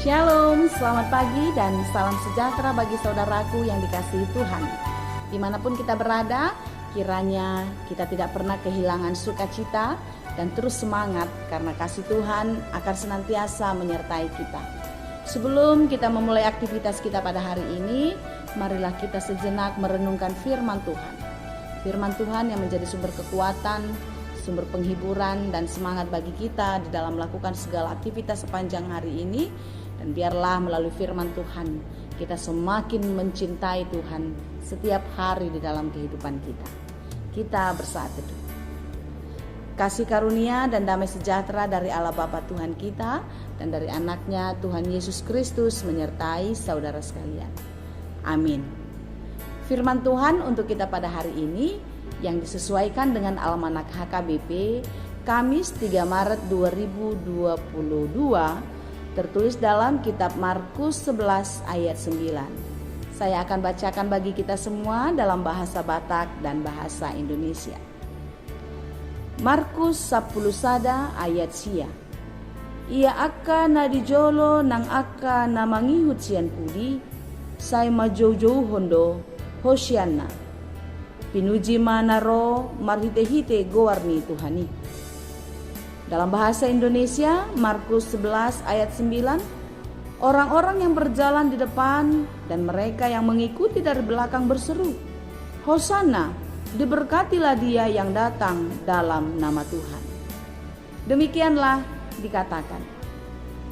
Shalom, selamat pagi dan salam sejahtera bagi saudaraku yang dikasihi Tuhan. Dimanapun kita berada, kiranya kita tidak pernah kehilangan sukacita dan terus semangat karena kasih Tuhan akan senantiasa menyertai kita. Sebelum kita memulai aktivitas kita pada hari ini, marilah kita sejenak merenungkan firman Tuhan. Firman Tuhan yang menjadi sumber kekuatan, sumber penghiburan dan semangat bagi kita di dalam melakukan segala aktivitas sepanjang hari ini. Dan biarlah melalui firman Tuhan kita semakin mencintai Tuhan setiap hari di dalam kehidupan kita. Kita bersatu. Kasih karunia dan damai sejahtera dari Allah Bapa Tuhan kita dan dari anaknya Tuhan Yesus Kristus menyertai saudara sekalian. Amin. Firman Tuhan untuk kita pada hari ini yang disesuaikan dengan Almanak HKBP Kamis 3 Maret 2022 tertulis dalam kitab Markus 11 ayat 9. Saya akan bacakan bagi kita semua dalam bahasa Batak dan bahasa Indonesia. Markus 10 sada ayat sia. Ia akan nadijolo nang akan namangihut sian pudi, say majou-jou hondo Hosianna. Pinuji manaro marhite-hite gowarni Tuhani. Dalam bahasa Indonesia, Markus 11 ayat 9, orang-orang yang berjalan di depan dan mereka yang mengikuti dari belakang berseru, Hosana, diberkatilah dia yang datang dalam nama Tuhan. Demikianlah dikatakan.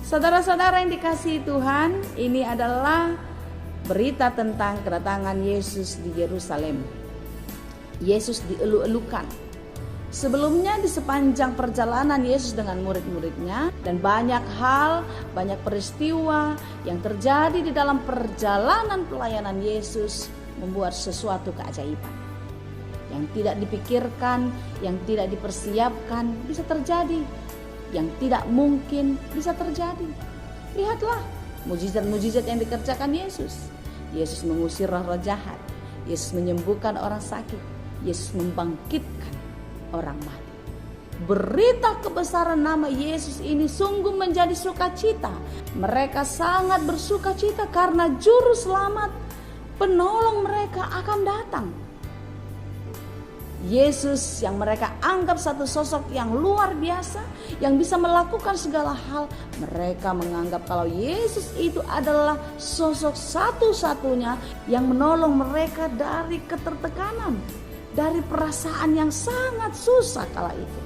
Saudara-saudara yang dikasihi Tuhan, ini adalah berita tentang kedatangan Yesus di Yerusalem. Yesus dielu-elukan. Sebelumnya di sepanjang perjalanan Yesus dengan murid-muridnya dan banyak hal, banyak peristiwa yang terjadi di dalam perjalanan pelayanan Yesus membuat sesuatu keajaiban. Yang tidak dipikirkan, yang tidak dipersiapkan bisa terjadi. Yang tidak mungkin bisa terjadi. Lihatlah mujizat-mujizat yang dikerjakan Yesus. Yesus mengusir roh-roh jahat. Yesus menyembuhkan orang sakit. Yesus membangkitkan orang mati. Berita kebesaran nama Yesus ini sungguh menjadi sukacita. Mereka sangat bersukacita karena juru selamat, penolong mereka akan datang. Yesus yang mereka anggap satu sosok yang luar biasa, yang bisa melakukan segala hal. Mereka menganggap kalau Yesus itu adalah sosok satu-satunya yang menolong mereka dari ketertekanan, dari perasaan yang sangat susah kala itu.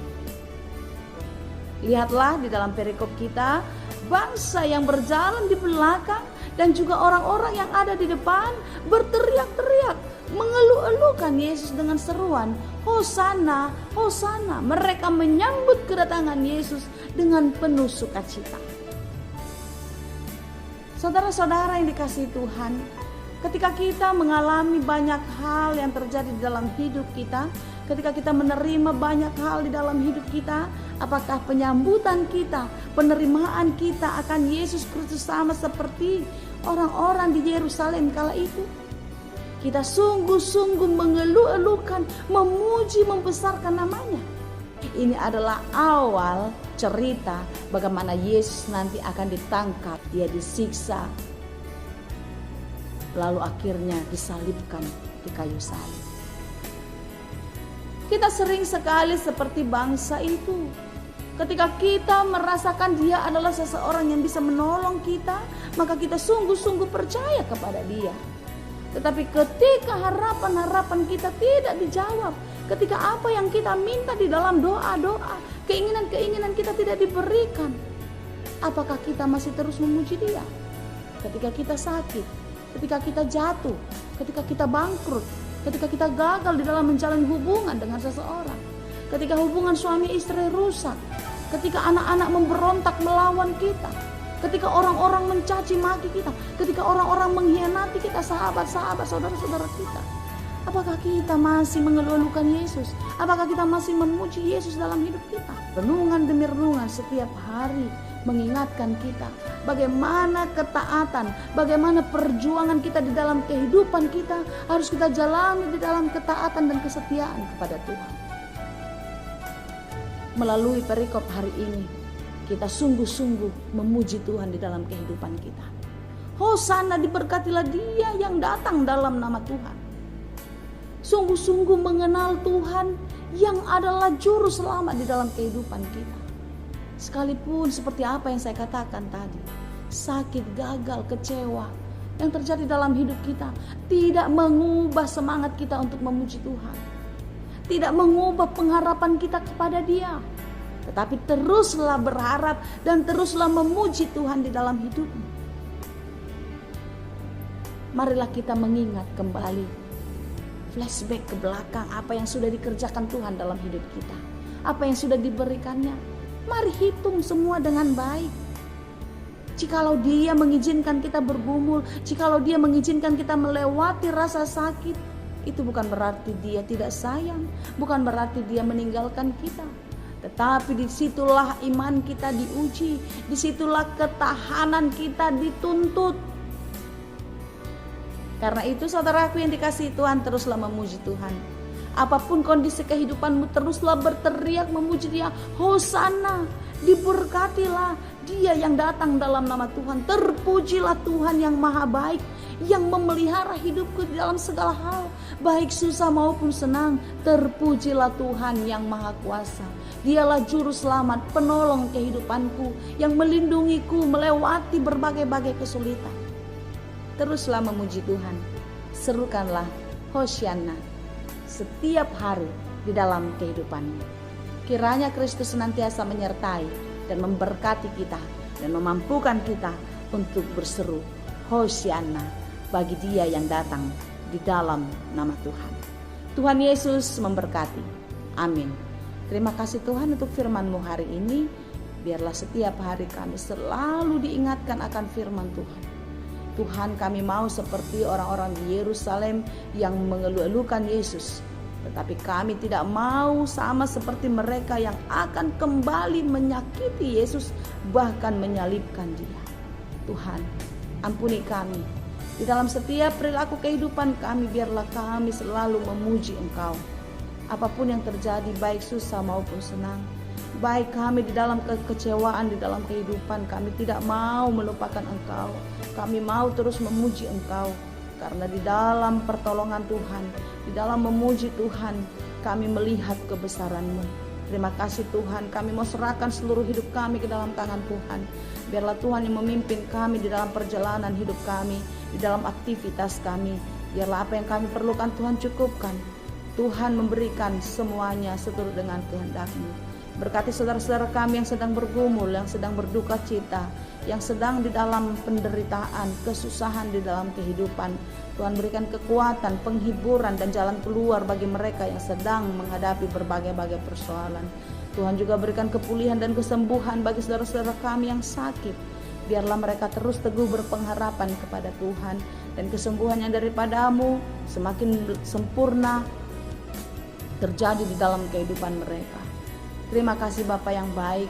Lihatlah di dalam perikop kita, bangsa yang berjalan di belakang dan juga orang-orang yang ada di depan berteriak-teriak, mengeluh-elukan Yesus dengan seruan, Hosana, Hosana. Mereka menyambut kedatangan Yesus dengan penuh sukacita. Saudara-saudara yang dikasihi Tuhan, ketika kita mengalami banyak hal yang terjadi di dalam hidup kita, ketika kita menerima banyak hal di dalam hidup kita, apakah penyambutan kita, penerimaan kita akan Yesus Kristus sama seperti orang-orang di Yerusalem kala itu? Kita sungguh-sungguh mengeluh-elukan, memuji, membesarkan namanya. Ini adalah awal cerita bagaimana Yesus nanti akan ditangkap, dia disiksa, lalu akhirnya disalibkan di kayu salib. Kita sering sekali seperti bangsa itu. Ketika kita merasakan dia adalah seseorang yang bisa menolong kita, maka kita sungguh-sungguh percaya kepada dia. Tetapi ketika harapan-harapan kita tidak dijawab, ketika apa yang kita minta di dalam doa-doa, keinginan-keinginan kita tidak diberikan, apakah kita masih terus memuji dia? Ketika kita sakit, ketika kita jatuh, ketika kita bangkrut, ketika kita gagal di dalam menjalin hubungan dengan seseorang, ketika hubungan suami istri rusak, ketika anak-anak memberontak melawan kita, ketika orang-orang mencaci maki kita, ketika orang-orang mengkhianati kita, sahabat-sahabat, saudara-saudara kita, apakah kita masih mengeluh-elukan Yesus? Apakah kita masih memuji Yesus dalam hidup kita? Renungan demi renungan setiap hari mengingatkan kita bagaimana ketaatan, bagaimana perjuangan kita di dalam kehidupan kita harus kita jalani di dalam ketaatan dan kesetiaan kepada Tuhan. Melalui perikop hari ini, kita sungguh-sungguh memuji Tuhan di dalam kehidupan kita. Hosana, diberkatilah dia yang datang dalam nama Tuhan. Sungguh-sungguh mengenal Tuhan yang adalah juru selamat di dalam kehidupan kita. Sekalipun seperti apa yang saya katakan tadi, sakit, gagal, kecewa yang terjadi dalam hidup kita tidak mengubah semangat kita untuk memuji Tuhan, tidak mengubah pengharapan kita kepada Dia, tetapi teruslah berharap dan teruslah memuji Tuhan di dalam hidupmu. Marilah kita mengingat kembali, flashback ke belakang apa yang sudah dikerjakan Tuhan dalam hidup kita, apa yang sudah diberikannya. Mari hitung semua dengan baik. Jikalau Dia mengizinkan kita bergumul, jikalau Dia mengizinkan kita melewati rasa sakit, itu bukan berarti Dia tidak sayang, bukan berarti Dia meninggalkan kita. Tetapi disitulah iman kita diuji, disitulah ketahanan kita dituntut. Karena itu saudaraku yang dikasihi Tuhan, teruslah memuji Tuhan. Apapun kondisi kehidupanmu, teruslah berteriak memuji Dia. Hosana, diberkatilah Dia yang datang dalam nama Tuhan. Terpujilah Tuhan yang maha baik, yang memelihara hidupku di dalam segala hal, baik susah maupun senang. Terpujilah Tuhan yang maha kuasa. Dialah juru selamat, penolong kehidupanku, yang melindungiku melewati berbagai-bagai kesulitan. Teruslah memuji Tuhan. Serukanlah Hosianna setiap hari di dalam kehidupanmu. Kiranya Kristus senantiasa menyertai dan memberkati kita dan memampukan kita untuk berseru Hosianna bagi Dia yang datang di dalam nama Tuhan. Tuhan Yesus memberkati. Amin. Terima kasih Tuhan untuk firman-Mu hari ini. Biarlah setiap hari kami selalu diingatkan akan firman Tuhan. Tuhan, kami mau seperti orang-orang di Yerusalem yang mengeluh-elukan Yesus. Tetapi kami tidak mau sama seperti mereka yang akan kembali menyakiti Yesus, bahkan menyalibkan Dia. Tuhan, ampuni kami. Di dalam setiap perilaku kehidupan kami, biarlah kami selalu memuji Engkau. Apapun yang terjadi, baik susah maupun senang, baik kami di dalam kekecewaan, di dalam kehidupan, kami tidak mau melupakan Engkau. Kami mau terus memuji Engkau, karena di dalam pertolongan Tuhan, di dalam memuji Tuhan, kami melihat kebesaran-Mu. Terima kasih Tuhan, kami mau serahkan seluruh hidup kami ke dalam tangan Tuhan. Biarlah Tuhan yang memimpin kami di dalam perjalanan hidup kami, di dalam aktivitas kami. Biarlah apa yang kami perlukan Tuhan cukupkan. Tuhan memberikan semuanya seturut dengan kehendak-Mu. Berkati saudara-saudara kami yang sedang bergumul, yang sedang berduka cita, yang sedang di dalam penderitaan, kesusahan di dalam kehidupan. Tuhan berikan kekuatan, penghiburan dan jalan keluar bagi mereka yang sedang menghadapi berbagai-bagai persoalan. Tuhan juga berikan kepulihan dan kesembuhan bagi saudara-saudara kami yang sakit. Biarlah mereka terus teguh berpengharapan kepada Tuhan, dan kesembuhan yang daripada-Mu semakin sempurna terjadi di dalam kehidupan mereka. Terima kasih Bapa yang baik.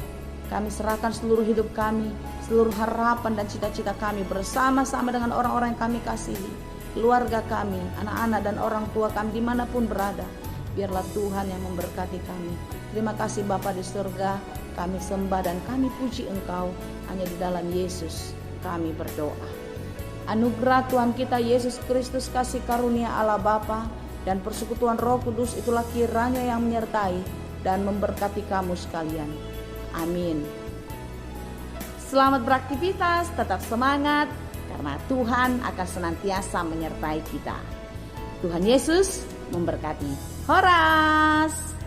Kami serahkan seluruh hidup kami, seluruh harapan dan cita-cita kami bersama-sama dengan orang-orang yang kami kasihi, keluarga kami, anak-anak dan orang tua kami dimanapun berada. Biarlah Tuhan yang memberkati kami. Terima kasih Bapa di surga. Kami sembah dan kami puji Engkau. Hanya di dalam Yesus kami berdoa. Anugerah Tuhan kita Yesus Kristus, kasih karunia Allah Bapa dan persekutuan Roh Kudus itulah kiranya yang menyertai dan memberkati kamu sekalian. Amin. Selamat beraktivitas, tetap semangat, karena Tuhan akan senantiasa menyertai kita. Tuhan Yesus memberkati. Horas.